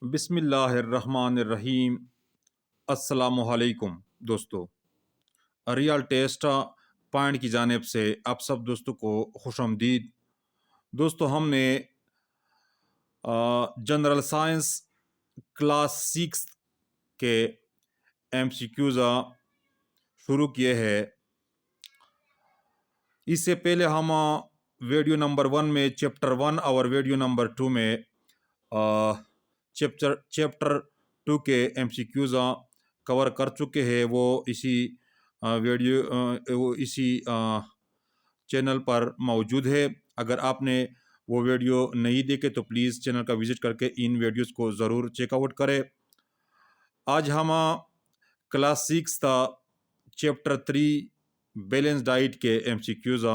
बिस्मिल्लाहिर्रहमानिर्रहीम। अस्सलामुअलैकुम दोस्तों। रियल टेस्ट पॉइंट की जानिब से आप सब दोस्तों को खुशामदीद। दोस्तों, हमने जनरल साइंस क्लास 6 के एमसीक्यूज़ शुरू किए हैं। इससे पहले हम वीडियो नंबर 1 में चैप्टर 1 और वीडियो नंबर 2 में चैप्टर 2 के एमसीक्यूज़ कवर कर चुके हैं। वो इसी चैनल पर मौजूद है। अगर आपने वो वीडियो नहीं देखे तो प्लीज़ चैनल का विज़िट करके इन वीडियोस को ज़रूर चेकआउट करें। आज हम क्लास 6 था चैप्टर 3 बैलेंस डाइट के एमसीक्यूज़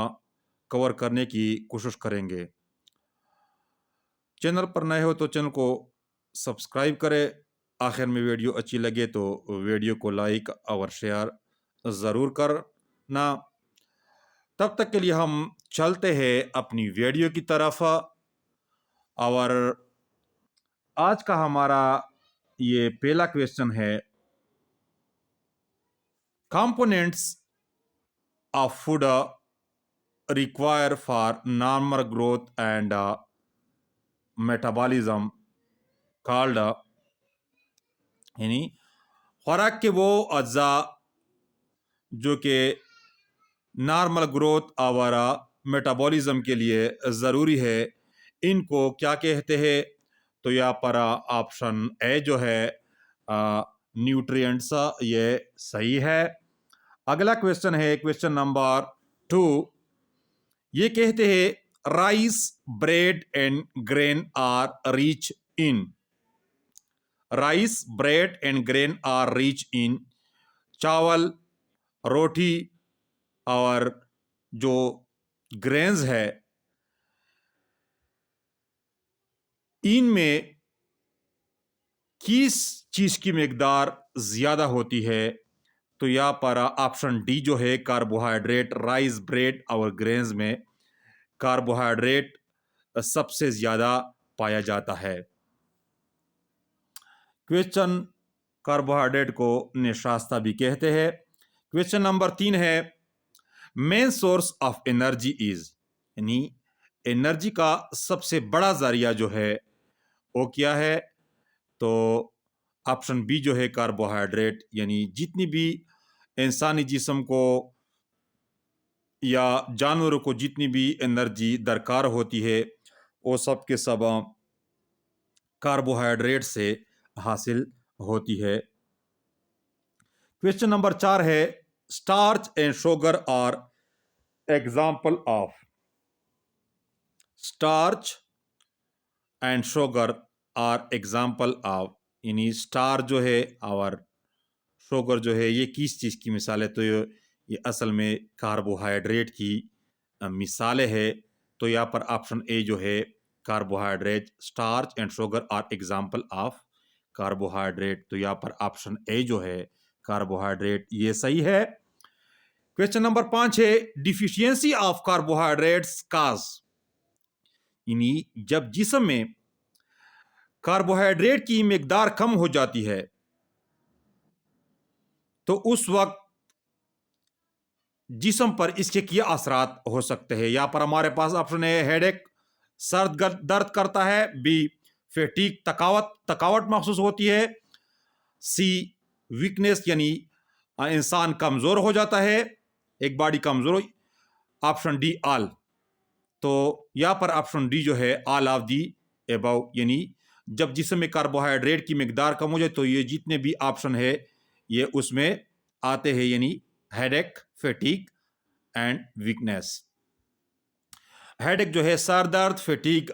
कवर करने की कोशिश करेंगे। चैनल पर नए हो तो चैनल को सब्सक्राइब करें। आखिर में वीडियो अच्छी लगे तो वीडियो को लाइक और शेयर ज़रूर करना। तब तक के लिए हम चलते हैं अपनी वीडियो की तरफ। और आज का हमारा ये पहला क्वेश्चन है, components of food require for normal growth and metabolism called, यानी खुराक के वो अज्जा जो कि नॉर्मल ग्रोथ और मेटाबॉलिज्म के लिए ज़रूरी है, इनको क्या कहते हैं? तो यहाँ पर ऑप्शन ए जो है न्यूट्रिएंट्स, ये सही है। अगला क्वेश्चन है क्वेश्चन नंबर 2। ये कहते हैं rice bread and grain are rich in. Rice bread and grain are rich in. चावल, रोटी और जो ग्रेन्स है, इनमें किस चीज की मिकदार ज्यादा होती है? तो यहाँ पर ऑप्शन डी जो है कार्बोहाइड्रेट। राइस, ब्रेड और ग्रेन्स में कार्बोहाइड्रेट सबसे ज्यादा पाया जाता है। क्वेश्चन कार्बोहाइड्रेट को निशास्ता भी कहते हैं। क्वेश्चन नंबर 3 है, main source of energy is, यानी एनर्जी का सबसे बड़ा जरिया जो है वो क्या है? तो ऑप्शन बी जो है कार्बोहाइड्रेट। यानी जितनी भी इंसानी जिस्म को या जानवरों को जितनी भी एनर्जी दरकार होती है वो सब के सब कार्बोहाइड्रेट से हासिल होती है। क्वेश्चन नंबर 4 है, starch and sugar are example of. Starch and sugar are example of, यानी स्टार जो है और शुगर जो है ये किस चीज़ की मिसाल है? तो ये असल में कार्बोहाइड्रेट की मिसालें है। तो यहाँ पर ऑप्शन ए जो है carbohydrate, starch and sugar are example of carbohydrate. तो यहाँ पर ऑप्शन ए जो है कार्बोहाइड्रेट, ये सही है। क्वेश्चन नंबर 5 है, डिफिशियंसी ऑफ कार्बोहाइड्रेट्स काज, यानी जब जिस्म में कार्बोहाइड्रेट की मिकदार कम हो जाती है तो उस वक्त जिस्म पर इसके क्या असरात हो सकते हैं? यहां पर हमारे पास ऑप्शन है हेडेक, सर दर्द करता है। बी फैटीग, थकावट महसूस होती है। सी वीकनेस, यानी इंसान कमजोर हो जाता है, एक बॉडी कमजोर। Option D all. तो यहां पर ऑप्शन डी जो है ऑल ऑफ दी एबव, यानी जब जिस्म में कार्बोहाइड्रेट की मिकदार कम हो जाए तो ये जितने भी ऑप्शन है ये उसमें आते हैं, यानी headache, fatigue and weakness. Headache जो है सर दर्द, फैटीग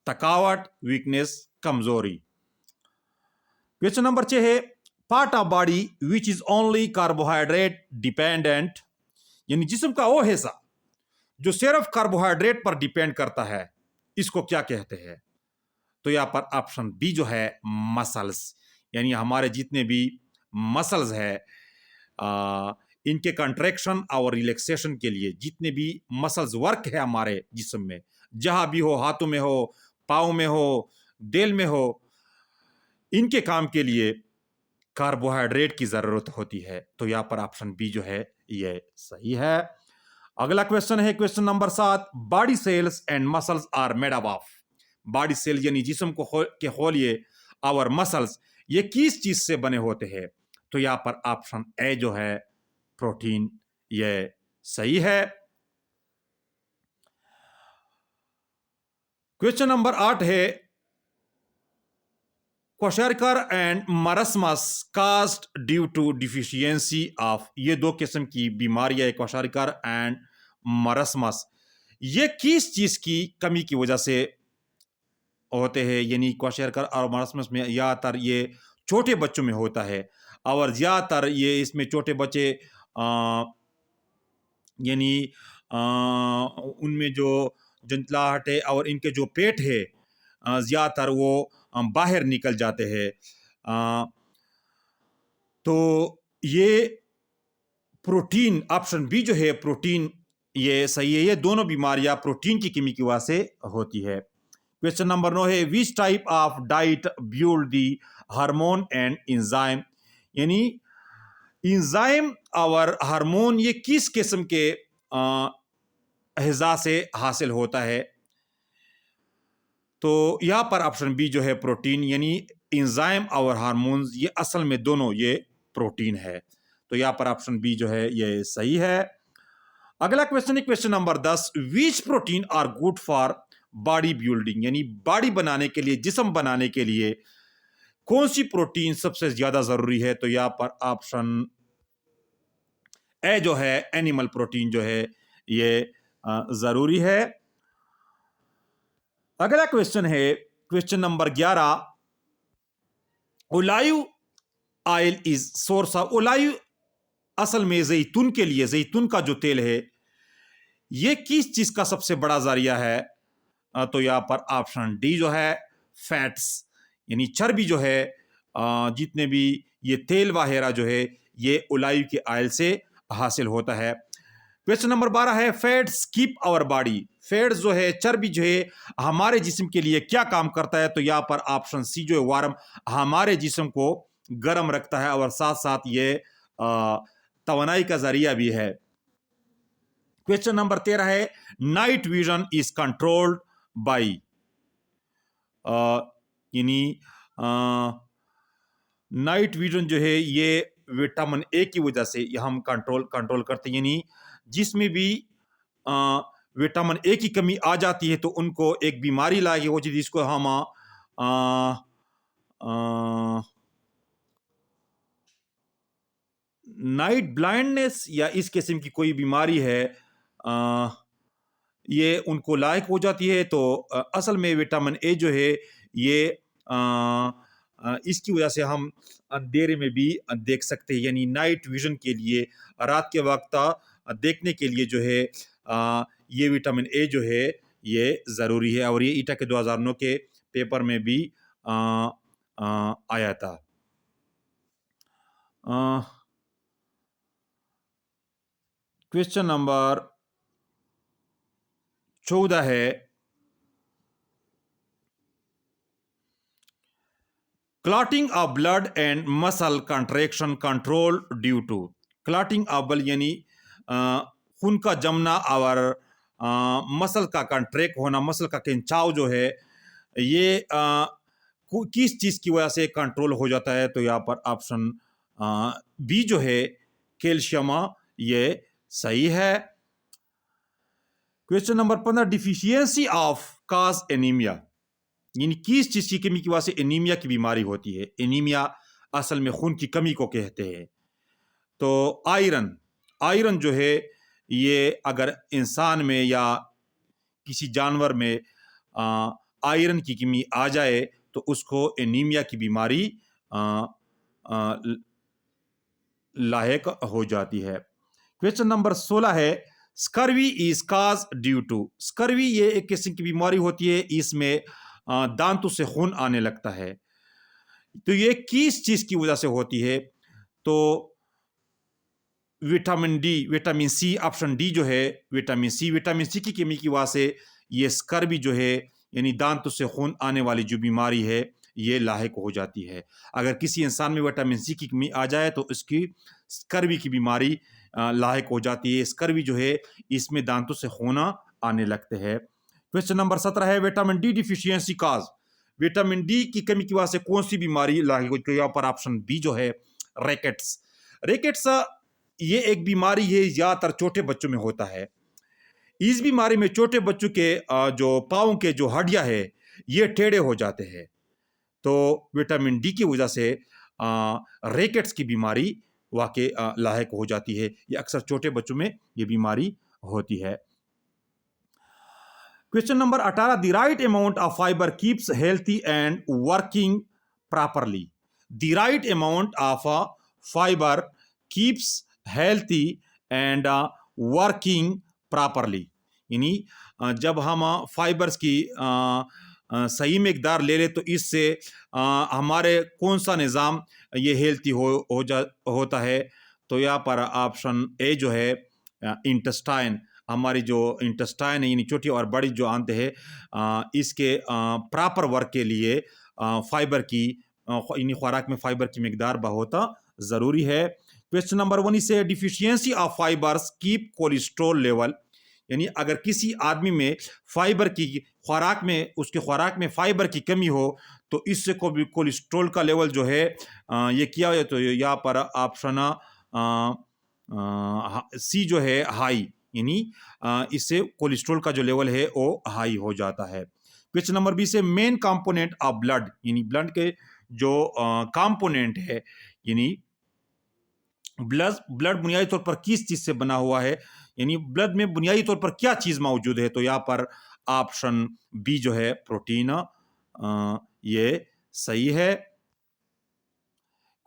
थकावट, वीकनेस कमजोरी। क्वेश्चन नंबर 6 है, part of body which is only carbohydrate dependent, यानी जिस्म का वो हिस्सा जो सिर्फ कार्बोहाइड्रेट पर डिपेंड करता है, इसको क्या कहते हैं? तो यहां पर ऑप्शन बी जो है मसल्स, यानी हमारे जितने भी मसल्स है इनके कंट्रैक्शन और रिलैक्सेशन के लिए जितने भी मसल्स वर्क है हमारे जिस्म में, जहां भी हो, हाथों में हो, पाँव में हो, दिल में हो, इनके काम के लिए कार्बोहाइड्रेट की जरूरत होती है। तो यहाँ पर ऑप्शन बी जो है ये सही है। अगला क्वेश्चन है question number 7। Body cells and muscles are made up of. Body cell यानी जिस्म के खोलिए और मसल्स ये किस चीज से बने होते हैं? तो यहाँ पर ऑप्शन ए जो है प्रोटीन ये सही है। क्वेश्चन नंबर 8 है kwashiorkor and marasmus caused due to deficiency of. ये दो किस्म की बीमारियां है, क्वेशरकर एंड मरसमस। ये किस चीज की कमी की वजह से होते हैं? यानी क्वेशरकर और मरसमस में ज़्यादातर ये छोटे बच्चों में होता है और ज़्यादातर ये इसमें छोटे बच्चे यानी उनमें जो जंतलाहट है और इनके जो पेट है ज़्यादातर वो बाहर निकल जाते हैं। तो ये प्रोटीन ऑप्शन बी जो है प्रोटीन ये सही है। ये दोनों बीमारियां प्रोटीन की कमी की वजह से होती है। क्वेश्चन नंबर 9 है which type of diet build the hormone and enzyme. यानी इंजाइम और हार्मोन ये किस किस्म के अज़ा से हासिल होता है? तो यहाँ पर ऑप्शन बी जो है प्रोटीन, यानी इंजाइम और हार्मोन्स ये असल में दोनों ये प्रोटीन है। तो यहाँ पर ऑप्शन बी जो है ये सही है। अगला क्वेश्चन है question number 10। Which protein are good for body building. यानी बॉडी बनाने के लिए, जिस्म बनाने के लिए कौन सी प्रोटीन सबसे ज्यादा जरूरी है? तो यहाँ पर ऑप्शन ए जो है एनिमल प्रोटीन जो है ये जरूरी है। अगला क्वेश्चन है question number 11। Olive oil is source of. Olive असल में जैतून के लिए, जैतून का जो तेल है ये किस चीज का सबसे बड़ा जरिया है? तो यहां पर ऑप्शन डी जो है फैट्स, यानी चर्बी जो है जितने भी ये तेल वगैरह जो है ये ओलाइव के ऑयल से हासिल होता है। क्वेश्चन नंबर 12 है fats keep our body. Fats जो है, चर्बी जो है हमारे जिस्म के लिए क्या काम करता है? तो यहाँ पर ऑप्शन सी जो है वार्म, हमारे जिस्म को गर्म रखता है और साथ साथ ये तवानाई का जरिया भी है। क्वेश्चन नंबर 13 है night vision is controlled by. यानी नाइट विजन जो है ये विटामिन ए की वजह से हम कंट्रोल करते हैं। यानी जिसमें भी विटामिन ए की कमी आ जाती है तो उनको एक बीमारी लागी हो जिसको हम नाइट ब्लाइंडनेस या इस किस्म की कोई बीमारी है ये उनको लायक हो जाती है। तो असल में विटामिन ए जो है ये इसकी वजह से हम अंधेरे में भी देख सकते हैं। यानी नाइट विजन के लिए, रात के वक्त देखने के लिए जो है ये विटामिन ए जो है ये ज़रूरी है और ये ईटा के 2009 के पेपर में भी आया था। क्वेश्चन नंबर 14 है clotting of blood and muscle contraction control due to. Clotting of blood यानी खून का जमना और मसल का कंट्रैक्ट होना, मसल का खिंचाव जो है ये किस चीज़ की वजह से कंट्रोल हो जाता है? तो यहाँ पर ऑप्शन बी जो है कैल्शियम ये सही है। Question number 15 deficiency of cause anaemia. यानी किस चीज की कमी की वजह से एनीमिया की बीमारी होती है? एनीमिया असल में खून की कमी को कहते हैं। तो आयरन जो है ये अगर इंसान में या किसी जानवर में आयरन की कमी आ जाए तो उसको एनीमिया की बीमारी लायक हो जाती है। क्वेश्चन नंबर 16 है scurvy is cause due to. Scurvy ये एक किस्म की बीमारी होती है, इसमें दांतों से खून आने लगता है। तो ये किस चीज की वजह से होती है? तो विटामिन सी, ऑप्शन डी जो है विटामिन सी की कमी की वजह से ये स्कर्वी जो है यानी दांतों से खून आने वाली जो बीमारी है ये लायक हो जाती है। अगर किसी इंसान में विटामिन सी की कमी आ जाए तो इसकी स्कर्वी की बीमारी लायक हो जाती है। स्कर्वी जो है इसमें दांतों से होना आने लगते हैं। क्वेश्चन नंबर 17 है विटामिन डी डिफिशियंसी काज। विटामिन डी की कमी की वजह से कौन सी बीमारी लायक हो? यहाँ पर ऑप्शन बी जो है रैकेट्स। रैकेट्स ये एक बीमारी है, ज्यादातर छोटे बच्चों में होता है। इस बीमारी में छोटे बच्चों के जो पाँव के जो हड्डियां है ये टेढ़े हो जाते हैं। तो विटामिन डी की वजह से रैकेट्स की बीमारी वाकई लायक हो जाती है। ये अक्सर छोटे बच्चों में ये बीमारी होती है। Question number 18 the right amount of fibre keeps healthy and working properly. The right amount of fibre keeps healthy and working properly. यानी जब हम फाइबर्स की सही मकदार ले लें तो इससे हमारे कौन सा निज़ाम ये हेल्थी होता है? तो यहाँ पर ऑप्शन ए जो है इंटेस्टाइन, हमारी जो इंटेस्टाइन है यानी छोटी और बड़ी जो आंत है इसके प्रॉपर वर्क के लिए फाइबर की यानी खुराक में फाइबर की मकदार बहुत ज़रूरी है। क्वेश्चन नंबर 1 से deficiency of fibres keep cholesterol level. यानी अगर किसी आदमी में फाइबर की खुराक में उसके खुराक में फाइबर की कमी हो तो इससे कोलेस्ट्रॉल का लेवल जो है ये किया है। तो यहाँ पर ऑप्शन सी जो है हाई, यानी इससे कोलेस्ट्रॉल का जो लेवल है वो हाई हो जाता है। क्वेश्चन नंबर 20 से मेन कंपोनेंट ऑफ ब्लड, यानी ब्लड के जो कंपोनेंट है, यानी ब्लड बुनियादी तौर पर किस चीज से बना हुआ है, यानी ब्लड में बुनियादी तौर पर क्या चीज मौजूद है? तो यहाँ पर ऑप्शन बी जो है प्रोटीन ये सही है।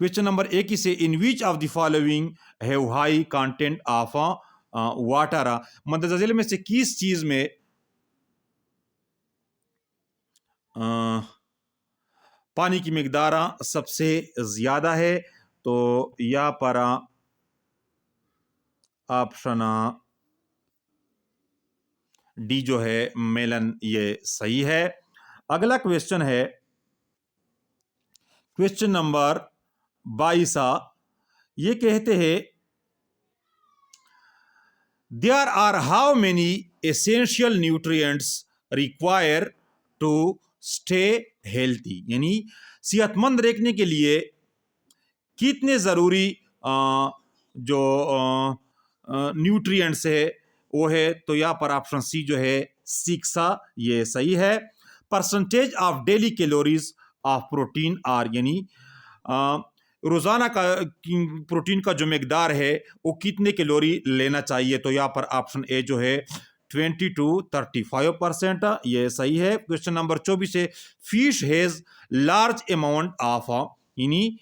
क्वेश्चन नंबर 21 से in which of the following have high content of water. मदद झील में से किस चीज में पानी की मकदार सबसे ज्यादा है? तो यहाँ पर ऑप्शन डी जो है मेलन ये सही है। अगला क्वेश्चन है क्वेश्चन नंबर 22। ये कहते हैं there are how many essential nutrients require to stay healthy. यानी सेहतमंद रखने के लिए कितने ज़रूरी जो न्यूट्रिएंट्स है वो है? तो यहाँ पर ऑप्शन सी जो है 6 ये सही है। Percentage of daily calories of protein are, यानी रोज़ाना का प्रोटीन का जो मकदार है वो कितने कैलोरी लेना चाहिए? तो यहाँ पर ऑप्शन ए जो है 20 to 35% ये सही है। क्वेश्चन नंबर 24 है fish has large amount of, यानी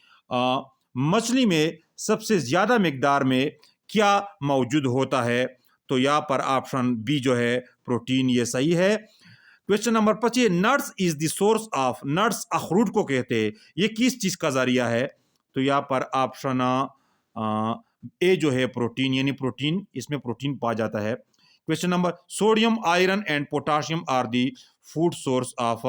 मछली में सबसे ज़्यादा मकदार में क्या मौजूद होता है? तो यहाँ पर ऑप्शन बी जो है प्रोटीन ये सही है। Question number 25 nuts is the source of, nuts अखरूट को कहते हैं, ये किस चीज़ का जरिया है? तो यहाँ पर ऑप्शन ए जो है प्रोटीन, यानी प्रोटीन, इसमें प्रोटीन पाया जाता है। Question number sodium iron and potassium are the food source of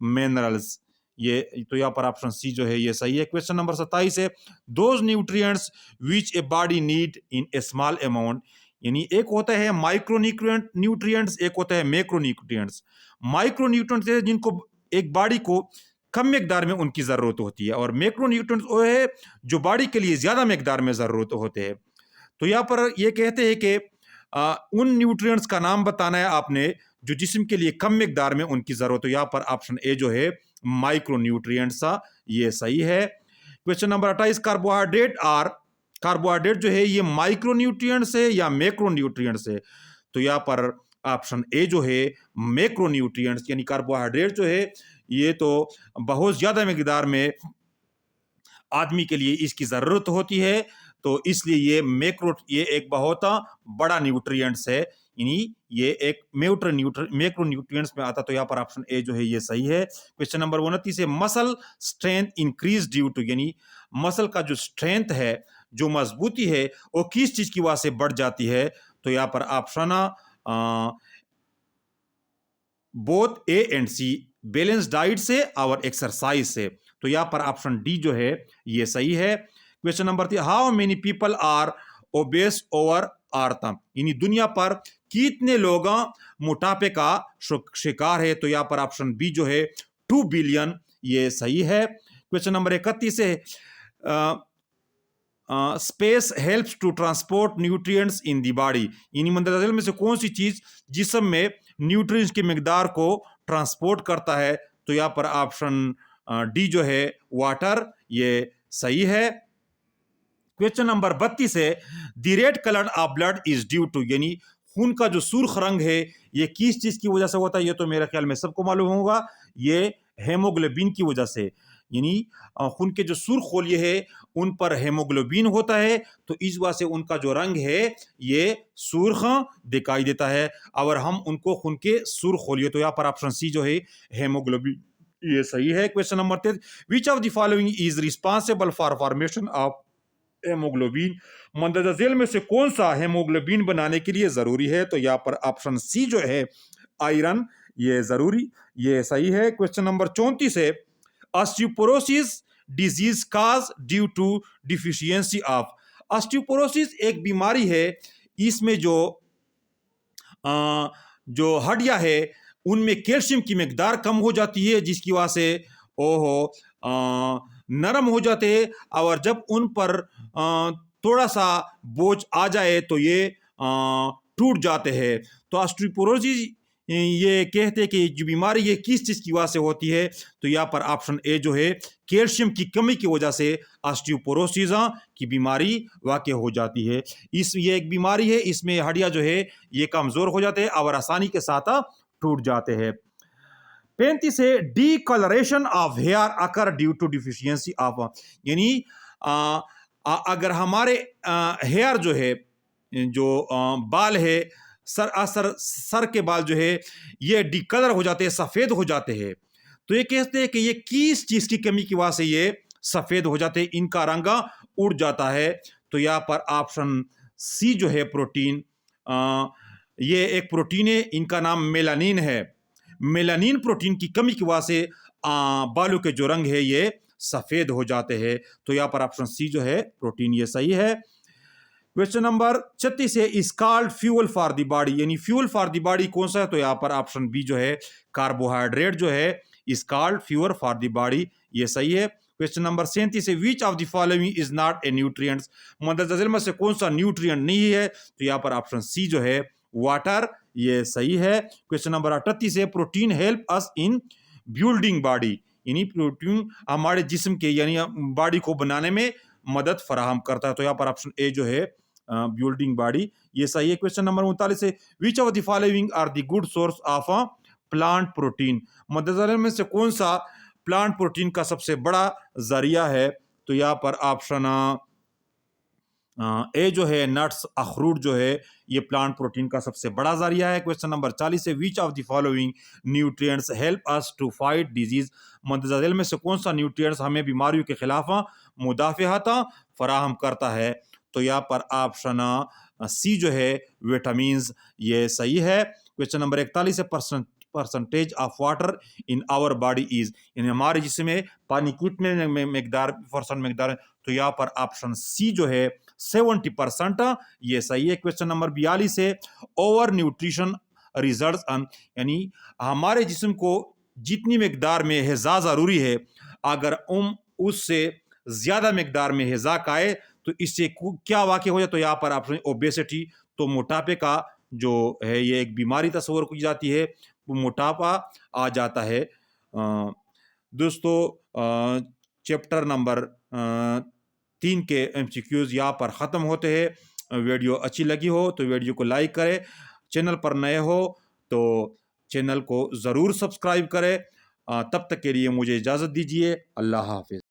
minerals, ये तो यहाँ पर ऑप्शन सी जो है ये सही है। क्वेश्चन नंबर 27 है those nutrients which a body need in A small amount, यानी एक होता है माइक्रो न्यूट्रिएंट्स, एक होता है मैक्रो न्यूट्रिएंट्स। माइक्रो न्यूट्रिएंट्स है जिनको एक बॉडी को कम मकदार में उनकी ज़रूरत होती है, और मैक्रो न्यूट्रिएंट्स वो है जो बॉडी के लिए ज़्यादा मकदार में ज़रूरत होते हैं। तो यहाँ पर ये कहते हैं कि उन न्यूट्रिएंट्स का नाम बताना है आपने जो जिस्म के लिए कम मकदार में उनकी ज़रूरत हो। यहाँ पर ऑप्शन ए जो है माइक्रो न्यूट्रिएंट्स ये सही है। क्वेश्चन नंबर 28 कार्बोहाइड्रेट जो है ये माइक्रो न्यूट्रिएंट्स है या मैक्रो न्यूट्रिएंट्स है? तो यहाँ पर ऑप्शन ए जो है मैक्रो न्यूट्रिएंट्स, यानी कार्बोहाइड्रेट जो है ये तो बहुत ज़्यादा मकदार में आदमी के लिए इसकी ज़रूरत होती है, तो इसलिए ये एक बहुत बड़ा न्यूट्रिएंट्स है, यानी ये एक मैक्रो न्यूट्रिएंट्स में आता। तो यहाँ पर ऑप्शन ए जो है ये सही है। क्वेश्चन नंबर 29 है muscle strength increase due to, यानी मसल का जो स्ट्रेंथ है, जो मजबूती है, वो किस चीज की वजह से बढ़ जाती है? तो यहाँ पर option both A and C balance diet से और एक्सरसाइज से। तो यहाँ पर ऑप्शन डी जो है ये सही है। Question number 3, how many people are obese over earth, यानी दुनिया पर कितने लोग मोटापे का शिकार है। तो यहाँ पर ऑप्शन बी जो है 2 बिलियन ये सही है। क्वेश्चन नंबर 31 है, space helps to transport nutrients in the body, यानी मंदरजा झेल में से कौन सी चीज जिस्म में न्यूट्रिएंट्स की मिकदार को ट्रांसपोर्ट करता है। तो यहाँ पर ऑप्शन डी जो है वाटर ये सही है। क्वेश्चन नंबर 32 है, the red colour of blood is due to, यानी खून का जो सुर्ख रंग है ये किस चीज की वजह से होता है। ये तो मेरे ख्याल में सबको मालूम होगा, ये हेमोग्लोबिन की वजह से, यानी खून के जो सुर्ख खोलिए है उन पर हेमोग्लोबिन होता है, तो इस वजह से उनका जो रंग है ये सुर्ख दिखाई देता है और हम उनको खून के सुर्ख खोलिए। तो यहाँ पर ऑप्शन सी जो है हेमोग्लोबिन ये सही है। Question number 3, which of the following is responsible for formation of haemoglobin, मंदरजा झेल में से कौन सा हेमोग्लोबिन बनाने के लिए जरूरी है। तो यहाँ पर ऑप्शन सी जो है आयरन ये जरूरी ये सही है। क्वेश्चन नंबर 34 है, osteoporosis disease cause due to deficiency of, osteoporosis एक बीमारी है, इसमें जो हड्डियां है उनमें कैल्शियम की मिकदार कम हो जाती है, जिसकी वजह से नरम हो जाते हैं और जब उन पर थोड़ा सा बोझ आ जाए तो ये टूट जाते हैं। तो ऑस्टियोपोरोसिस ये कहते हैं कि जो बीमारी ये किस चीज़ की वजह से होती है। तो यहाँ पर ऑप्शन ए जो है कैल्शियम की कमी की वजह से ऑस्टियोपोरोसिस की बीमारी वाक़ हो जाती है। ये एक बीमारी है, इसमें हड्डियाँ जो है ये कमज़ोर हो जाते हैं और आसानी के साथ टूट जाते हैं। 35 है, discolouration of hair occur due to deficiency of, यानी अगर हमारे हेयर जो है जो बाल है सर के बाल जो है ये डिकलर हो जाते हैं, सफ़ेद हो जाते हैं। तो ये कहते हैं कि ये किस चीज़ की कमी की वजह से ये सफ़ेद हो जाते हैं, इनका रंग उड़ जाता है। तो यहाँ पर ऑप्शन सी जो है प्रोटीन, ये एक प्रोटीन है, इनका नाम मेलानिन है। मेलानिन प्रोटीन की कमी की वजह से बालों के जो रंग है ये सफ़ेद हो जाते हैं। तो यहाँ पर ऑप्शन सी जो है प्रोटीन ये सही है। क्वेश्चन नंबर 36 है, is called fuel for the body, यानी फ्यूल फॉर द बॉडी कौन सा है। तो यहाँ पर ऑप्शन बी जो है कार्बोहाइड्रेट जो है is called fuel for the body ये सही है। क्वेश्चन नंबर 37 है, which of the following is not a nutrients, मंदरजा झेल में से कौन सा न्यूट्रिएंट नहीं है। तो यहाँ पर ऑप्शन सी जो है वाटर ये सही है। क्वेश्चन नंबर 38 है, प्रोटीन हेल्प अस इन बिल्डिंग बॉडी, यानी प्रोटीन हमारे जिस्म के यानी बॉडी को बनाने में मदद फराहम करता है। तो यहाँ पर ऑप्शन ए जो है बिल्डिंग बॉडी ये सही है। क्वेश्चन नंबर 39 है, which of the following are the good source of plant protein, मंदरजा झेल में से कौन सा प्लांट प्रोटीन का सबसे बड़ा जरिया है। तो यहाँ पर ऑप्शन ए जो है नट्स अखरूट जो है ये प्लांट प्रोटीन का सबसे बड़ा जरिया है। क्वेश्चन नंबर 40 है, which of the following nutrients help us to fight disease, मंदरजा झेल में से कौन सा न्यूट्रिएंट्स हमें बीमारियों के खिलाफ मुदाफ़अत फराहम करता है। तो यहाँ पर ऑप्शन सी जो है विटामिन्स ये सही है। क्वेश्चन नंबर 41 है, percentage of water in our body is, यानी हमारे जिस्म में पानी कितने मिकदार परसेंट मिकदार है। तो यहाँ पर ऑप्शन सी जो है 70% ये सही है। क्वेश्चन नंबर 42 है, ओवर न्यूट्रिशन रिजल्ट्स ऑन, यानी हमारे जिस्म को जितनी मिकदार में हिज़ा ज़रूरी है अगर उससे ज़्यादा मिकदार में हिज़ा आए तो इससे क्या वाक़ हो जाए। तो यहाँ पर ऑप्शन ओबेसिटी, तो मोटापे का जो है ये एक बीमारी तस्वर की जाती है, मोटापा आ जाता है। दोस्तों चैप्टर नंबर 3 के MCQs यहाँ पर ख़त्म होते हैं। वीडियो अच्छी लगी हो तो वीडियो को लाइक करें, चैनल पर नए हो तो चैनल को ज़रूर सब्सक्राइब करें। तब तक के लिए मुझे इजाज़त दीजिए। अल्लाह हाफ़िज़।